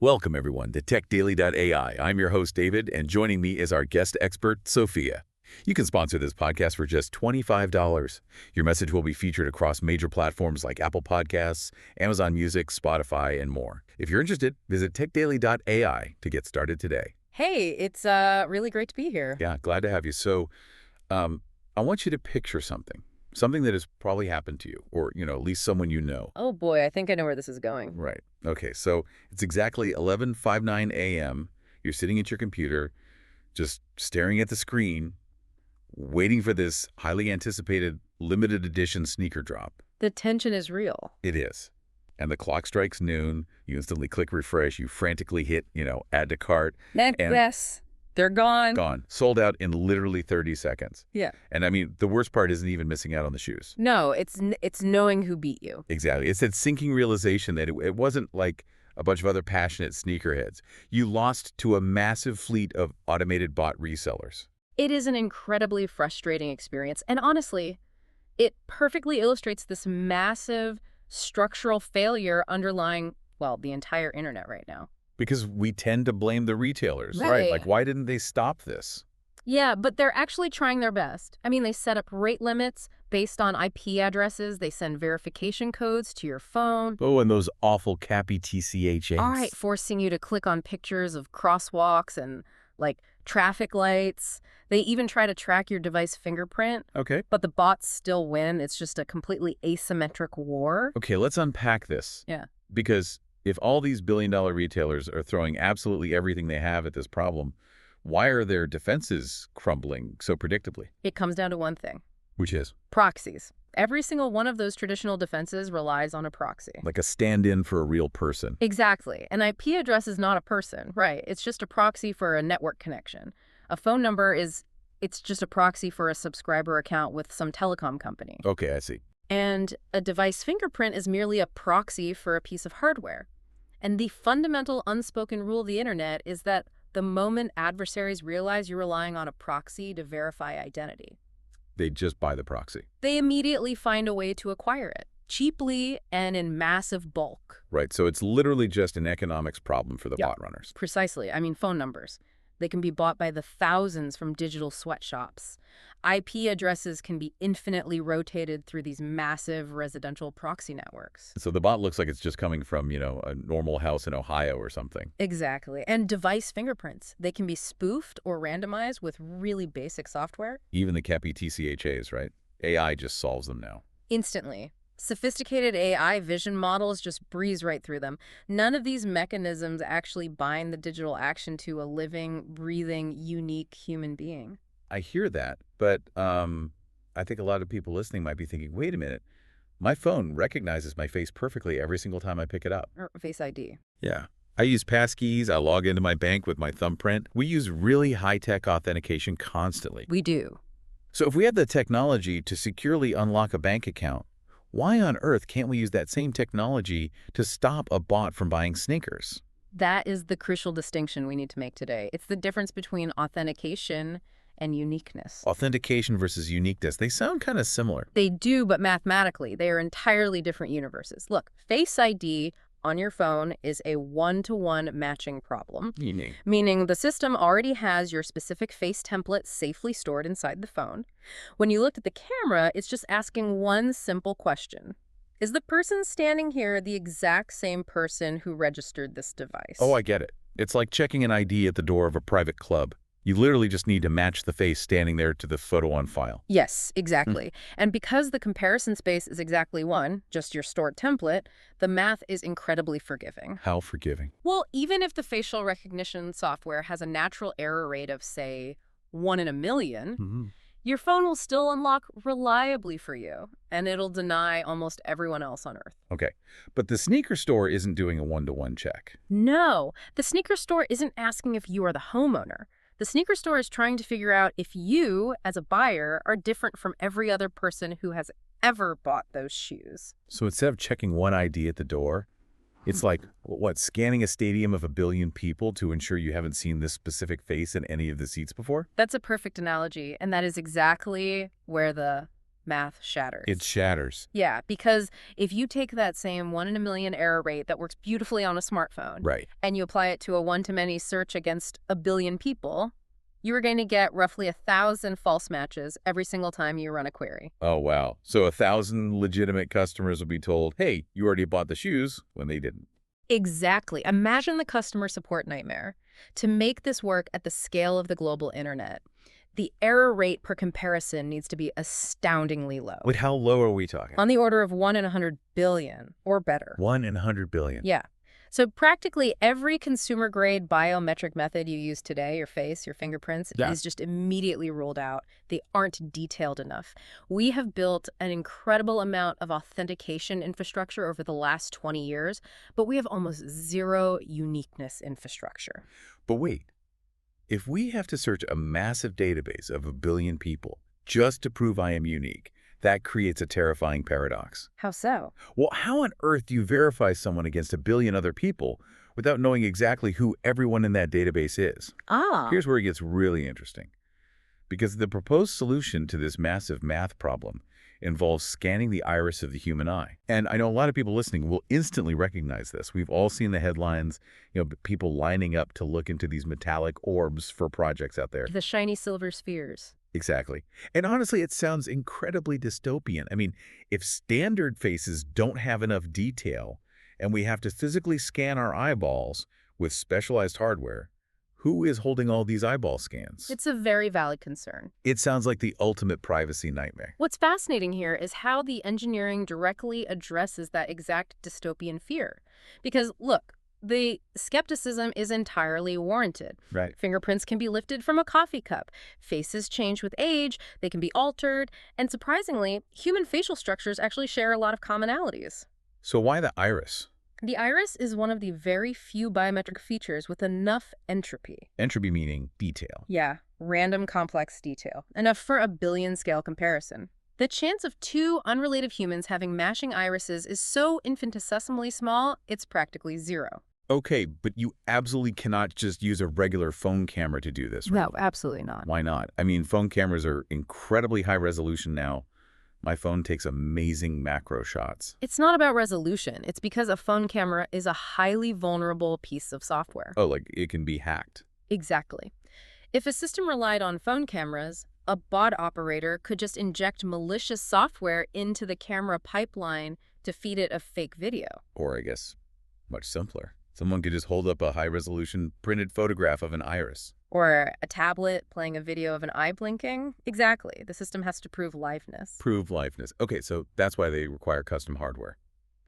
Welcome, everyone, to TechDaily.ai. I'm your host, David, and joining me is our guest expert, Sophia. You can sponsor this podcast for just $25. Your message will be featured across major platforms like Apple Podcasts, Amazon Music, Spotify, and more. If you're interested, visit TechDaily.ai to get started today. Hey, it's really great to be here. Yeah, glad to have you. So I want you to picture something that has probably happened to you, or, at least someone you know. Oh boy, I think I know where this is going. Right. Okay, so it's exactly 11:59 a.m. You're sitting at your computer, just staring at the screen, waiting for this highly anticipated limited edition sneaker drop. The tension is real. It is. And the clock strikes noon. You instantly click refresh. You frantically hit, add to cart. Yes, they're gone. Gone. Sold out in literally 30 seconds. Yeah. And I mean, the worst part isn't even missing out on the shoes. No, it's knowing who beat you. Exactly. It's that sinking realization that it wasn't like a bunch of other passionate sneakerheads. You lost to a massive fleet of automated bot resellers. It is an incredibly frustrating experience. And honestly, it perfectly illustrates this massive structural failure underlying, well, the entire internet right now. Because we tend to blame the retailers, Right. Like, why didn't they stop this? Yeah, but they're actually trying their best. I mean, they set up rate limits based on IP addresses. They send verification codes to your phone. Oh, and those awful CAPTCHAs. All right, forcing you to click on pictures of crosswalks and, traffic lights. They even try to track your device fingerprint. Okay. But the bots still win. It's just a completely asymmetric war. Okay, let's unpack this. Yeah. Because if all these billion-dollar retailers are throwing absolutely everything they have at this problem, why are their defenses crumbling so predictably? It comes down to one thing. Which is? Proxies. Every single one of those traditional defenses relies on a proxy. Like a stand-in for a real person. Exactly. An IP address is not a person, right? It's just a proxy for a network connection. A phone number it's just a proxy for a subscriber account with some telecom company. Okay, I see. And a device fingerprint is merely a proxy for a piece of hardware. And the fundamental unspoken rule of the internet is that the moment adversaries realize you're relying on a proxy to verify identity, They just buy the proxy. they immediately find a way to acquire it, cheaply and in massive bulk. Right, so it's literally just an economics problem for the Yeah. bot runners. Precisely. I mean, phone numbers. They can be bought by the thousands from digital sweatshops. IP addresses can be infinitely rotated through these massive residential proxy networks. So the bot looks like it's just coming from, a normal house in Ohio or something. Exactly. And device fingerprints. They can be spoofed or randomized with really basic software. Even the CAPTCHAs, right? AI just solves them now. Instantly. Sophisticated AI vision models just breeze right through them. None of these mechanisms actually bind the digital action to a living, breathing, unique human being. I hear that, but I think a lot of people listening might be thinking, wait a minute, my phone recognizes my face perfectly every single time I pick it up. Or Face ID. Yeah. I use passkeys. I log into my bank with my thumbprint. We use really high-tech authentication constantly. We do. So if we have the technology to securely unlock a bank account, why on earth can't we use that same technology to stop a bot from buying sneakers? That is the crucial distinction we need to make today. It's the difference between authentication and uniqueness. Authentication versus uniqueness, they sound kind of similar. They do, but mathematically, they are entirely different universes. Look, Face ID on your phone is a one-to-one matching problem, meaning the system already has your specific face template safely stored inside the phone. When you looked at the camera, it's just asking one simple question. Is the person standing here the exact same person who registered this device? Oh, I get it. It's like checking an ID at the door of a private club. You literally just need to match the face standing there to the photo on file. Yes, exactly. And because the comparison space is exactly one, just your stored template, the math is incredibly forgiving. How forgiving? Well, even if the facial recognition software has a natural error rate of, say, 1 in a million, your phone will still unlock reliably for you, and it'll deny almost everyone else on Earth. Okay, but the sneaker store isn't doing a one-to-one check. No, the sneaker store isn't asking if you are the homeowner. The sneaker store is trying to figure out if you, as a buyer, are different from every other person who has ever bought those shoes. So instead of checking one ID at the door, it's like, what, scanning a stadium of 1 billion people to ensure you haven't seen this specific face in any of the seats before? That's a perfect analogy, and that is exactly where the math shatters. It shatters. Yeah, because if you take that same 1 in a million error rate that works beautifully on a smartphone, Right. and you apply it to a one-to-many search against a billion people, you are going to get roughly 1,000 false matches every single time you run a query. Oh, wow. So 1,000 legitimate customers will be told, hey, you already bought the shoes, when they didn't. Exactly. Imagine the customer support nightmare. To make this work at the scale of the global internet, the error rate per comparison needs to be astoundingly low. Wait, how low are we talking? On the order of 1 in 100 billion or better. 1 in 100 billion. Yeah. So practically every consumer-grade biometric method you use today, your face, your fingerprints, is just immediately ruled out. They aren't detailed enough. We have built an incredible amount of authentication infrastructure over the last 20 years, but we have almost zero uniqueness infrastructure. But wait, if we have to search a massive database of 1 billion people just to prove I am unique, that creates a terrifying paradox. How so? Well, how on earth do you verify someone against 1 billion other people without knowing exactly who everyone in that database is? Here's where it gets really interesting. Because the proposed solution to this massive math problem involves scanning the iris of the human eye. And I know a lot of people listening will instantly recognize this. We've all seen the headlines, people lining up to look into these metallic orbs for projects out there. The shiny silver spheres. Exactly. And honestly, it sounds incredibly dystopian. I mean, if standard faces don't have enough detail and we have to physically scan our eyeballs with specialized hardware, who is holding all these eyeball scans? It's a very valid concern. It sounds like the ultimate privacy nightmare. What's fascinating here is how the engineering directly addresses that exact dystopian fear. Because, look, the skepticism is entirely warranted. Right. Fingerprints can be lifted from a coffee cup. Faces change with age. They can be altered. And surprisingly, human facial structures actually share a lot of commonalities. So why the iris? The iris is one of the very few biometric features with enough entropy. Entropy meaning detail. Yeah, random complex detail. Enough for a billion-scale comparison. The chance of two unrelated humans having matching irises is so infinitesimally small, it's practically zero. Okay, but you absolutely cannot just use a regular phone camera to do this, right? No, absolutely not. Why not? I mean, phone cameras are incredibly high resolution now. My phone takes amazing macro shots. It's not about resolution. It's because a phone camera is a highly vulnerable piece of software. Oh, like it can be hacked. Exactly. If a system relied on phone cameras, a bot operator could just inject malicious software into the camera pipeline to feed it a fake video. Or I guess much simpler. Someone could just hold up a high-resolution printed photograph of an iris. Or a tablet playing a video of an eye blinking. Exactly. The system has to prove liveness. Prove liveness. Okay, so that's why they require custom hardware,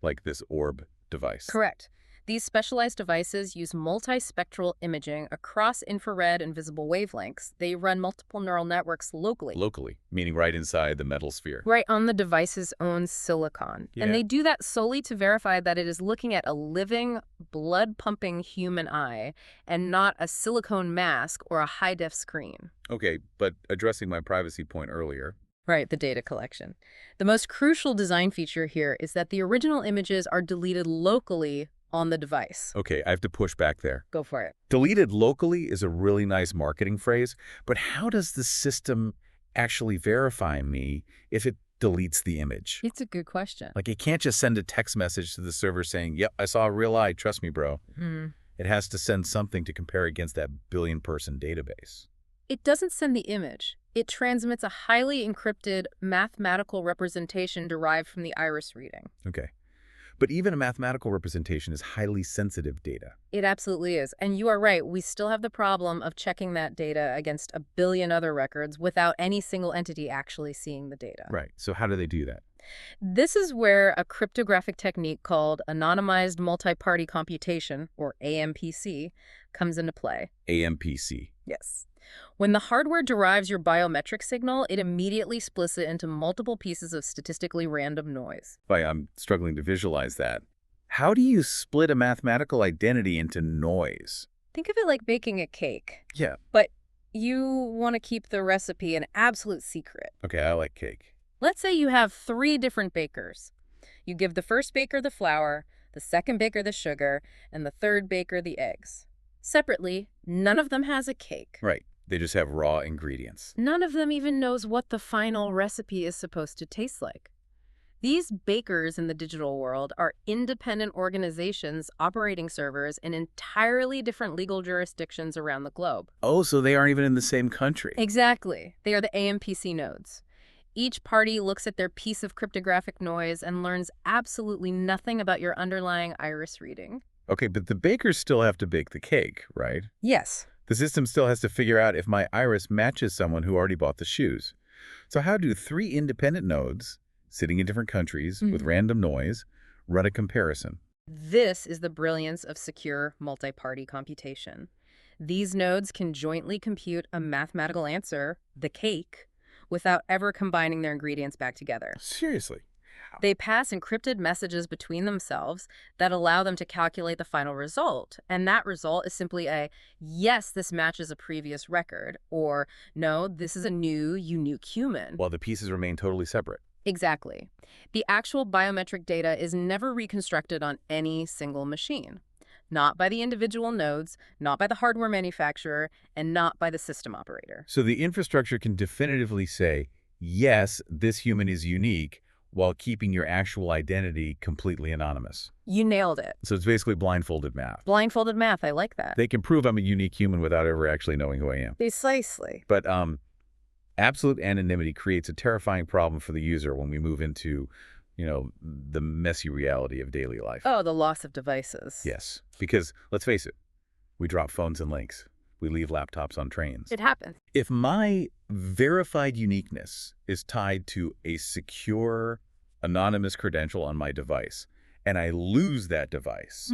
like this orb device. Correct. These specialized devices use multispectral imaging across infrared and visible wavelengths. They run multiple neural networks locally. Locally, meaning right inside the metal sphere. Right on the device's own silicon. Yeah. And they do that solely to verify that it is looking at a living, blood-pumping human eye and not a silicone mask or a high-def screen. Okay, but addressing my privacy point earlier. Right, the data collection. The most crucial design feature here is that the original images are deleted locally on the device. Okay, I have to push back there. Go for it. Deleted locally is a really nice marketing phrase, but how does the system actually verify me if it deletes the image? It's a good question. Like, it can't just send a text message to the server saying, yep, I saw a real eye, trust me, bro. It has to send something to compare against that billion-person database. It doesn't send the image. It transmits a highly encrypted mathematical representation derived from the iris reading. Okay. But even a mathematical representation is highly sensitive data. It absolutely is. And you are right. We still have the problem of checking that data against a billion other records without any single entity actually seeing the data. Right. So how do they do that? This is where a cryptographic technique called anonymized multi-party computation, or AMPC, comes into play. AMPC. Yes. When the hardware derives your biometric signal, it immediately splits it into multiple pieces of statistically random noise. I'm struggling to visualize that. How do you split a mathematical identity into noise? Think of it like baking a cake. Yeah. But you want to keep the recipe an absolute secret. Okay, I like cake. Let's say you have 3 different bakers. You give the first baker the flour, the second baker the sugar, and the third baker the eggs. Separately, none of them has a cake. Right. They just have raw ingredients. None of them even knows what the final recipe is supposed to taste like. These bakers in the digital world are independent organizations operating servers in entirely different legal jurisdictions around the globe. Oh, so they aren't even in the same country. Exactly. They are the AMPC nodes. Each party looks at their piece of cryptographic noise and learns absolutely nothing about your underlying iris reading. Okay, but the bakers still have to bake the cake, right? Yes. The system still has to figure out if my iris matches someone who already bought the shoes. So how do 3 independent nodes, sitting in different countries with random noise, run a comparison? This is the brilliance of secure multi-party computation. These nodes can jointly compute a mathematical answer, the cake, without ever combining their ingredients back together. Seriously? They pass encrypted messages between themselves that allow them to calculate the final result. And that result is simply a, yes, this matches a previous record, or no, this is a new, unique human. While the pieces remain totally separate. Exactly. The actual biometric data is never reconstructed on any single machine. Not by the individual nodes, not by the hardware manufacturer, and not by the system operator. So the infrastructure can definitively say, yes, this human is unique, while keeping your actual identity completely anonymous. You nailed it. So it's basically blindfolded math. Blindfolded math, I like that. They can prove I'm a unique human without ever actually knowing who I am. Precisely. But absolute anonymity creates a terrifying problem for the user when we move into, the messy reality of daily life. Oh, the loss of devices. Yes, because let's face it, we drop phones and links. We leave laptops on trains. It happens. If my verified uniqueness is tied to a secure, anonymous credential on my device, and I lose that device,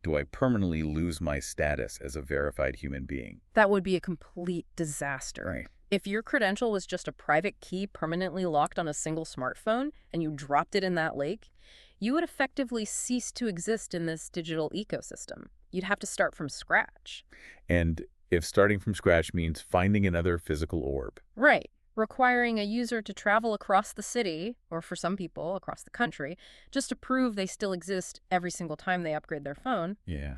do I permanently lose my status as a verified human being? That would be a complete disaster. Right. If your credential was just a private key permanently locked on a single smartphone and you dropped it in that lake, you would effectively cease to exist in this digital ecosystem. You'd have to start from scratch. And if starting from scratch means finding another physical orb. Right. Requiring a user to travel across the city, or for some people, across the country, just to prove they still exist every single time they upgrade their phone. Yeah.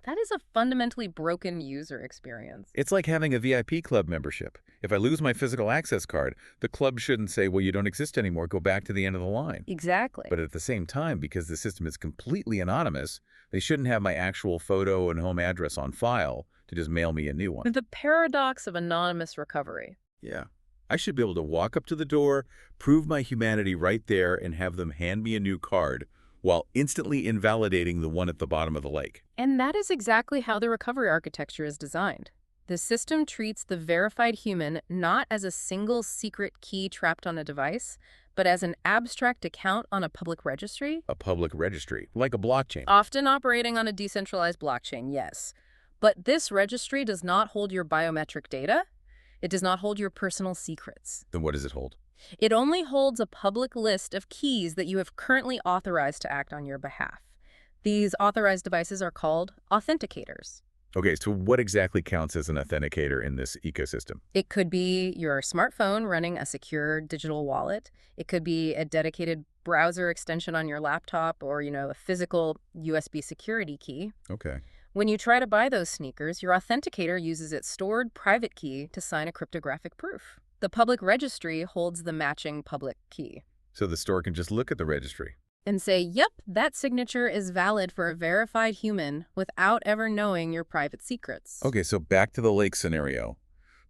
That is a fundamentally broken user experience. It's like having a VIP club membership. If I lose my physical access card, the club shouldn't say, well, you don't exist anymore, go back to the end of the line. Exactly. But at the same time, because the system is completely anonymous, they shouldn't have my actual photo and home address on file to just mail me a new one. The paradox of anonymous recovery. Yeah. I should be able to walk up to the door, prove my humanity right there, and have them hand me a new card while instantly invalidating the one at the bottom of the lake. And that is exactly how the recovery architecture is designed. The system treats the verified human not as a single secret key trapped on a device, but as an abstract account on a public registry. A public registry, like a blockchain. Often operating on a decentralized blockchain, yes. But this registry does not hold your biometric data. It does not hold your personal secrets. Then what does it hold? It only holds a public list of keys that you have currently authorized to act on your behalf. These authorized devices are called authenticators. Okay, so what exactly counts as an authenticator in this ecosystem? It could be your smartphone running a secure digital wallet. It could be a dedicated browser extension on your laptop or, a physical USB security key. Okay. When you try to buy those sneakers, your authenticator uses its stored private key to sign a cryptographic proof. The public registry holds the matching public key. So the store can just look at the registry And say, yep, that signature is valid for a verified human without ever knowing your private secrets. Okay, so back to the lake scenario.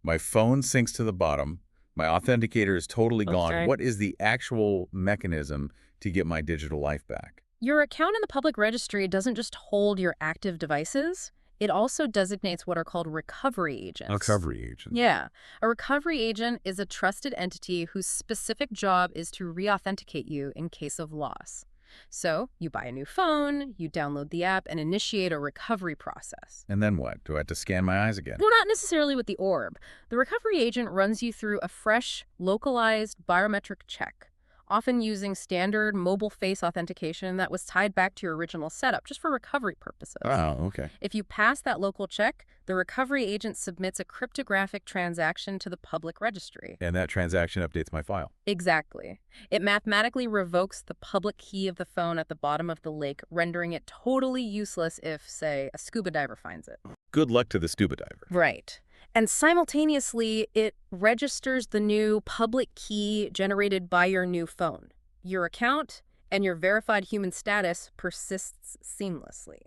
My phone sinks to the bottom. My authenticator is totally gone. Okay. What is the actual mechanism to get my digital life back? Your account in the public registry doesn't just hold your active devices. It also designates what are called recovery agents. Recovery agent. Yeah. A recovery agent is a trusted entity whose specific job is to re-authenticate you in case of loss. So you buy a new phone, you download the app, and initiate a recovery process. And then what? Do I have to scan my eyes again? Well, not necessarily with the orb. The recovery agent runs you through a fresh, localized biometric check. often using standard mobile face authentication that was tied back to your original setup just for recovery purposes. Oh, okay. If you pass that local check, the recovery agent submits a cryptographic transaction to the public registry. And that transaction updates my file. Exactly. It mathematically revokes the public key of the phone at the bottom of the lake, rendering it totally useless if, say, a scuba diver finds it. Good luck to the scuba diver. Right. And simultaneously, it registers the new public key generated by your new phone. Your account and your verified human status persists seamlessly.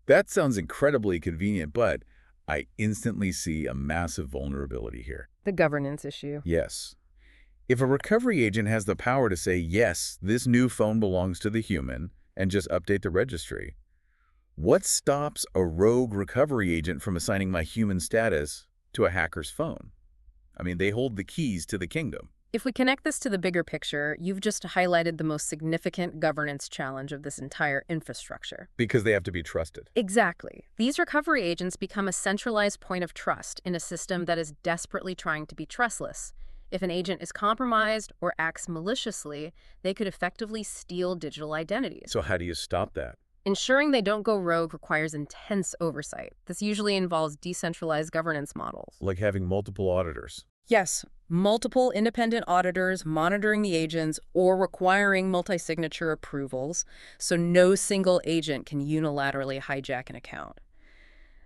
That sounds incredibly convenient, but I instantly see a massive vulnerability here. The governance issue. Yes. If a recovery agent has the power to say, yes, this new phone belongs to the human, and just update the registry, what stops a rogue recovery agent from assigning my human status to a hacker's phone? I mean, they hold the keys to the kingdom. If we connect this to the bigger picture, you've just highlighted the most significant governance challenge of this entire infrastructure. Because they have to be trusted. Exactly. These recovery agents become a centralized point of trust in a system that is desperately trying to be trustless. If an agent is compromised or acts maliciously, they could effectively steal digital identities. So how do you stop that? Ensuring they don't go rogue requires intense oversight. This usually involves decentralized governance models. Like having multiple auditors. Yes, multiple independent auditors monitoring the agents or requiring multi-signature approvals, so no single agent can unilaterally hijack an account.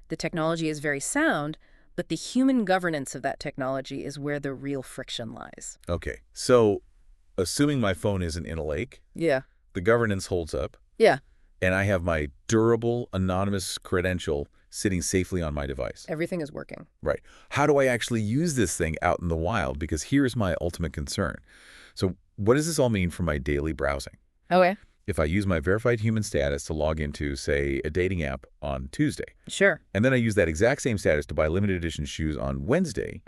The technology is very sound, but the human governance of that technology is where the real friction lies. Okay, so assuming my phone isn't in a lake, Yeah. the governance holds up, Yeah. and I have my durable, anonymous credential sitting safely on my device. Everything is working. Right. How do I actually use this thing out in the wild? Because here's my ultimate concern. So what does this all mean for my daily browsing? Okay. If I use my verified human status to log into, say, a dating app on Tuesday, Sure. and then I use that exact same status to buy limited edition shoes on Wednesday,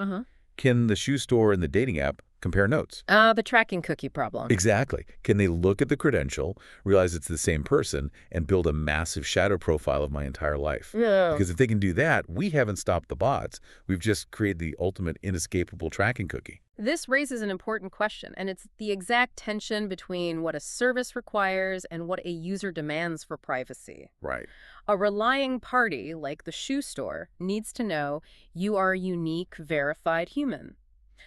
can the shoe store and the dating app compare notes? The tracking cookie problem. Exactly. Can they look at the credential, realize it's the same person, and build a massive shadow profile of my entire life? Yeah. Because if they can do that, we haven't stopped the bots. We've just created the ultimate inescapable tracking cookie. This raises an important question, and it's the exact tension between what a service requires and what a user demands for privacy. Right. A relying party, like the shoe store, needs to know you are a unique, verified human.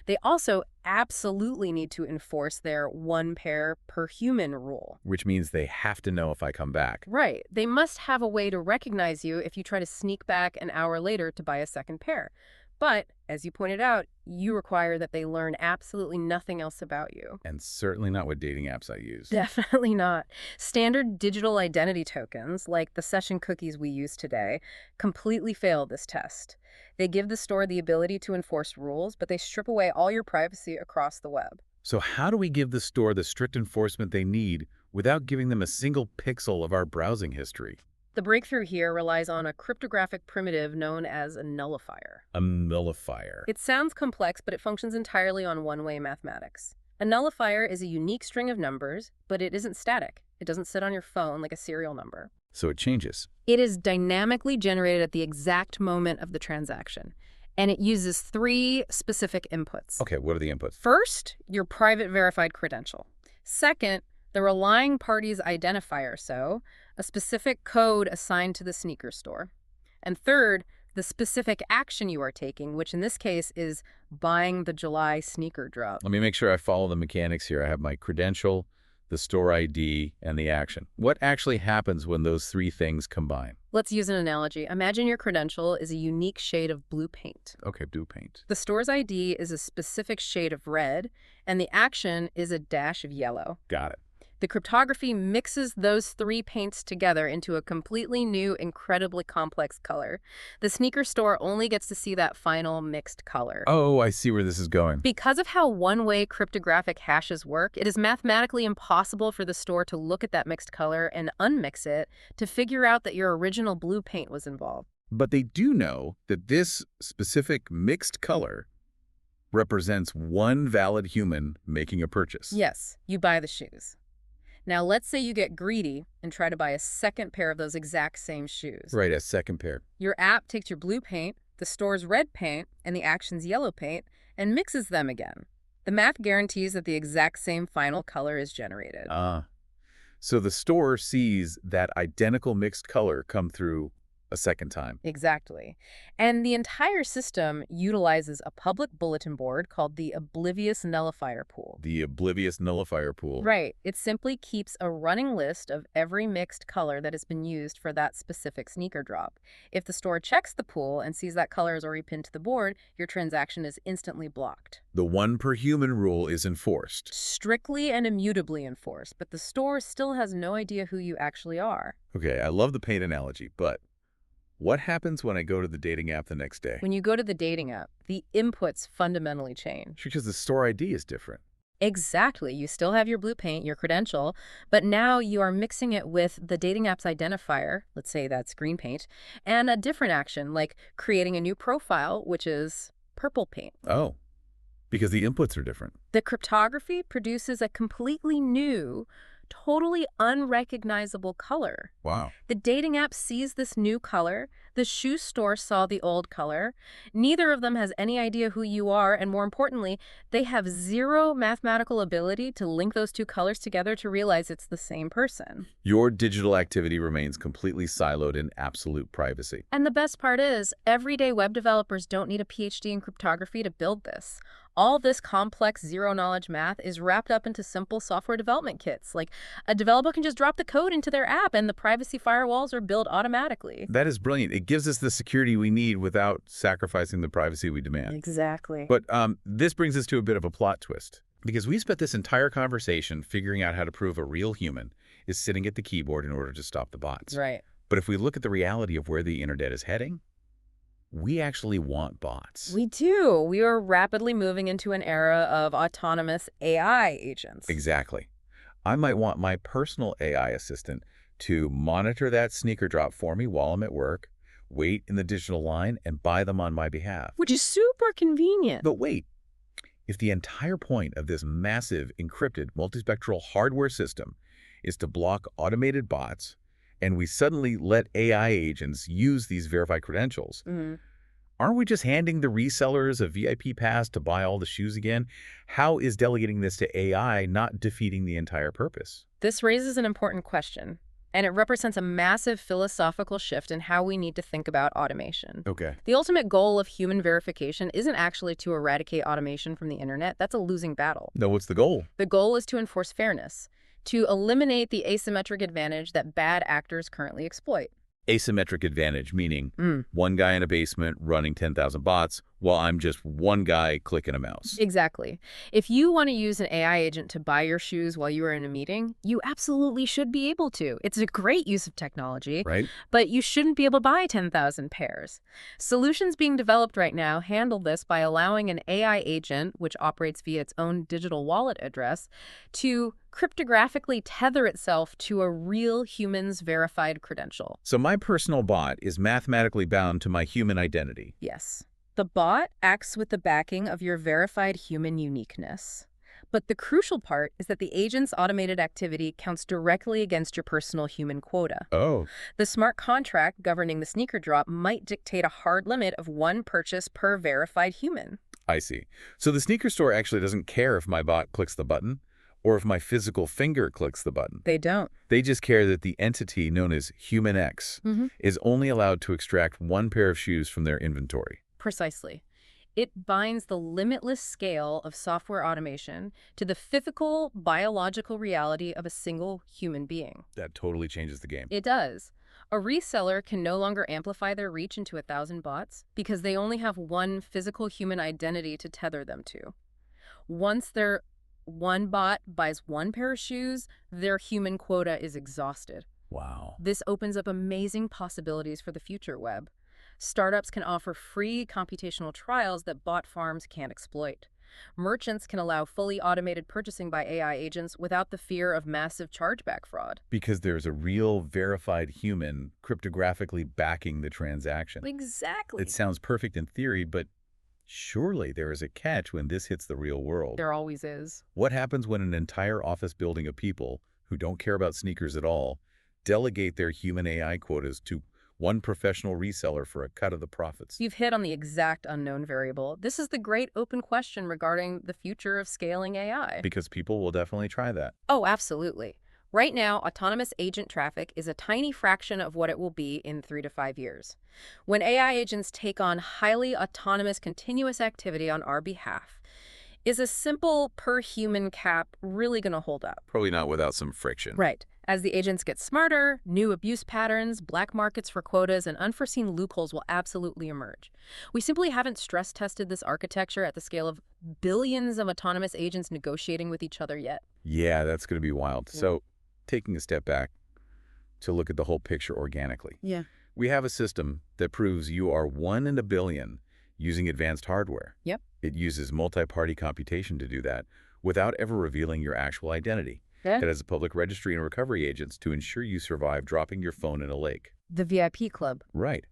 They also absolutely need to enforce their one pair per human rule. Which means they have to know if I come back. Right. They must have a way to recognize you if you try to sneak back an hour later to buy a second pair. But, as you pointed out, you require that they learn absolutely nothing else about you. And certainly not what dating apps I use. Definitely not. Standard digital identity tokens, like the session cookies we use today, completely fail this test. They give the store the ability to enforce rules, but they strip away all your privacy across the web. So how do we give the store the strict enforcement they need without giving them a single pixel of our browsing history? The breakthrough here relies on a cryptographic primitive known as a nullifier. A nullifier. It sounds complex, but it functions entirely on one-way mathematics. A nullifier is a unique string of numbers, but it isn't static. It doesn't sit on your phone like a serial number. So it changes. It is dynamically generated at the exact moment of the transaction, and it uses 3 specific inputs. Okay, what are the inputs? First, your private verified credential. Second, the relying party's identifier, so a specific code assigned to the sneaker store. And third, the specific action you are taking, which in this case is buying the July sneaker drop. Let me make sure I follow the mechanics here. I have my credential, the store ID, and the action. What actually happens when those 3 things combine? Let's use an analogy. Imagine your credential is a unique shade of blue paint. Okay, blue paint. The store's ID is a specific shade of red, and the action is a dash of yellow. Got it. The cryptography mixes those 3 paints together into a completely new, incredibly complex color. The sneaker store only gets to see that final mixed color. Oh, I see where this is going. Because of how one-way cryptographic hashes work, it is mathematically impossible for the store to look at that mixed color and unmix it to figure out that your original blue paint was involved. But they do know that this specific mixed color represents one valid human making a purchase. Yes, you buy the shoes. Now, let's say you get greedy and try to buy a second pair of those exact same shoes. Right, a second pair. Your app takes your blue paint, the store's red paint, and the action's yellow paint, and mixes them again. The math guarantees that the exact same final color is generated. So the store sees that identical mixed color come through a second time. Exactly. And the entire system utilizes a public bulletin board called the Oblivious Nullifier Pool. The oblivious nullifier pool. Right. It simply keeps a running list of every mixed color that has been used for that specific sneaker drop. If the store checks the pool and sees that color is already pinned to the board, your transaction is instantly blocked. The one per human rule is enforced. Strictly and immutably enforced, but the store still has no idea who you actually are. Okay, I love the paint analogy, but what happens when I go to the dating app the next day? When you go to the dating app, the inputs fundamentally change. Because the store ID is different. Exactly. You still have your blue paint, your credential, but now you are mixing it with the dating app's identifier, let's say that's green paint, and a different action like creating a new profile, which is purple paint. Oh, because the inputs are different. The cryptography produces a completely new, totally unrecognizable color. Wow. The dating app sees this new color. The shoe store saw the old color. Neither of them has any idea who you are, and more importantly, they have zero mathematical ability to link those two colors together to realize it's the same person. Your digital activity remains completely siloed in absolute privacy. And the best part is, everyday web developers don't need a PhD in cryptography to build this. All this complex zero-knowledge math is wrapped up into simple software development kits. Like, a developer can just drop the code into their app and the privacy firewalls are built automatically. That is brilliant. It gives us the security we need without sacrificing the privacy we demand. Exactly. But this brings us to a bit of a plot twist. Because we spent this entire conversation figuring out how to prove a real human is sitting at the keyboard in order to stop the bots. Right. But if we look at the reality of where the internet is heading, we actually want bots. We do. We are rapidly moving into an era of autonomous AI agents. Exactly. I might want my personal AI assistant to monitor that sneaker drop for me while I'm at work, wait in the digital line, and buy them on my behalf. Which is super convenient. But wait, if the entire point of this massive, encrypted, multispectral hardware system is to block automated bots, and we suddenly let AI agents use these verified credentials, aren't we just handing the resellers a VIP pass to buy all the shoes again? How is delegating this to AI not defeating the entire purpose? This raises an important question, and it represents a massive philosophical shift in how we need to think about automation. Okay. The ultimate goal of human verification isn't actually to eradicate automation from the internet. That's a losing battle. No, what's the goal? The goal is to enforce fairness, to eliminate the asymmetric advantage that bad actors currently exploit. Asymmetric advantage, meaning one guy in a basement running 10,000 bots while I'm just one guy clicking a mouse. Exactly. If you want to use an AI agent to buy your shoes while you are in a meeting, you absolutely should be able to. It's a great use of technology, right? But you shouldn't be able to buy 10,000 pairs. Solutions being developed right now handle this by allowing an AI agent, which operates via its own digital wallet address, to cryptographically tether itself to a real human's verified credential. So my personal bot is mathematically bound to my human identity. Yes. The bot acts with the backing of your verified human uniqueness. But the crucial part is that the agent's automated activity counts directly against your personal human quota. Oh. The smart contract governing the sneaker drop might dictate a hard limit of one purchase per verified human. I see. So the sneaker store actually doesn't care if my bot clicks the button or if my physical finger clicks the button. They don't. They just care that the entity known as Human X is only allowed to extract one pair of shoes from their inventory. Precisely. It binds the limitless scale of software automation to the physical, biological reality of a single human being. That totally changes the game. It does. A reseller can no longer amplify their reach into 1,000 bots because they only have one physical human identity to tether them to. Once their one bot buys one pair of shoes, their human quota is exhausted. Wow. This opens up amazing possibilities for the future web. Startups can offer free computational trials that bot farms can't exploit. Merchants can allow fully automated purchasing by AI agents without the fear of massive chargeback fraud. Because there's a real verified human cryptographically backing the transaction. Exactly. It sounds perfect in theory, but surely there is a catch when this hits the real world. There always is. What happens when an entire office building of people who don't care about sneakers at all delegate their human AI quotas to one professional reseller for a cut of the profits. You've hit on the exact unknown variable. This is the great open question regarding the future of scaling AI. Because people will definitely try that. Oh, absolutely. Right now, autonomous agent traffic is a tiny fraction of what it will be in 3 to 5 years. When AI agents take on highly autonomous continuous activity on our behalf, is a simple per-human cap really going to hold up? Probably not without some friction. Right. As the agents get smarter, new abuse patterns, black markets for quotas, and unforeseen loopholes will absolutely emerge. We simply haven't stress-tested this architecture at the scale of billions of autonomous agents negotiating with each other yet. Yeah, that's going to be wild. Yeah. So, taking a step back to look at the whole picture organically. Yeah. We have a system that proves you are 1 in a billion using advanced hardware. Yep. It uses multi-party computation to do that without ever revealing your actual identity. Yeah. It has a public registry and recovery agents to ensure you survive dropping your phone in a lake. The VIP club. Right.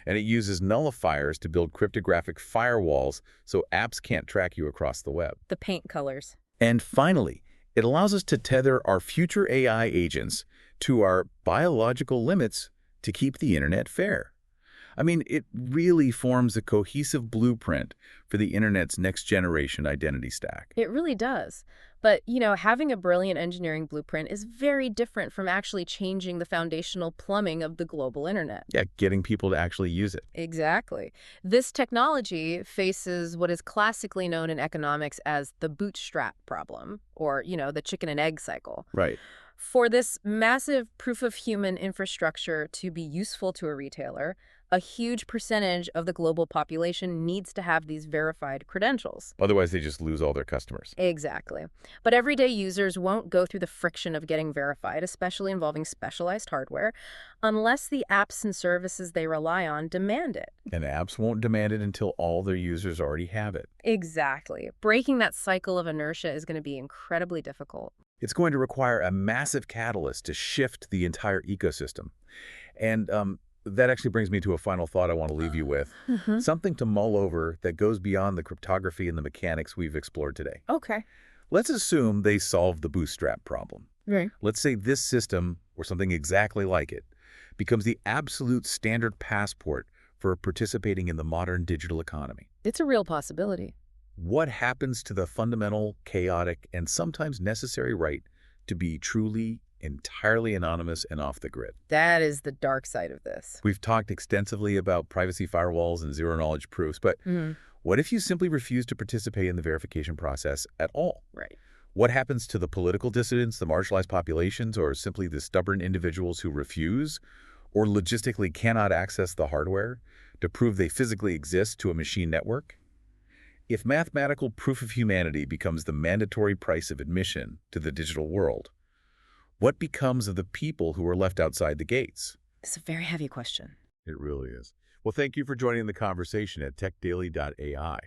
And it uses nullifiers to build cryptographic firewalls so apps can't track you across the web. The paint colors. And finally, it allows us to tether our future AI agents to our biological limits to keep the internet fair. I mean, it really forms a cohesive blueprint for the internet's next generation identity stack. It really does. But, having a brilliant engineering blueprint is very different from actually changing the foundational plumbing of the global internet. Yeah, getting people to actually use it. Exactly. This technology faces what is classically known in economics as the bootstrap problem, or, the chicken and egg cycle. Right. For this massive proof of human infrastructure to be useful to a retailer, a huge percentage of the global population needs to have these verified credentials. Otherwise, they just lose all their customers. Exactly. But everyday users won't go through the friction of getting verified, especially involving specialized hardware, unless the apps and services they rely on demand it. And apps won't demand it until all their users already have it. Exactly. Breaking that cycle of inertia is going to be incredibly difficult. It's going to require a massive catalyst to shift the entire ecosystem. And that actually brings me to a final thought I want to leave you with. Something to mull over that goes beyond the cryptography and the mechanics we've explored today. Okay. Let's assume they solve the bootstrap problem. Right. Let's say this system, or something exactly like it, becomes the absolute standard passport for participating in the modern digital economy. It's a real possibility. What happens to the fundamental, chaotic, and sometimes necessary right to be truly, entirely anonymous and off the grid? That is the dark side of this. We've talked extensively about privacy firewalls and zero-knowledge proofs, but what if you simply refuse to participate in the verification process at all? Right. What happens to the political dissidents, the marginalized populations, or simply the stubborn individuals who refuse or logistically cannot access the hardware to prove they physically exist to a machine network? If mathematical proof of humanity becomes the mandatory price of admission to the digital world, what becomes of the people who are left outside the gates? It's a very heavy question. It really is. Well, thank you for joining the conversation at TechDaily.ai.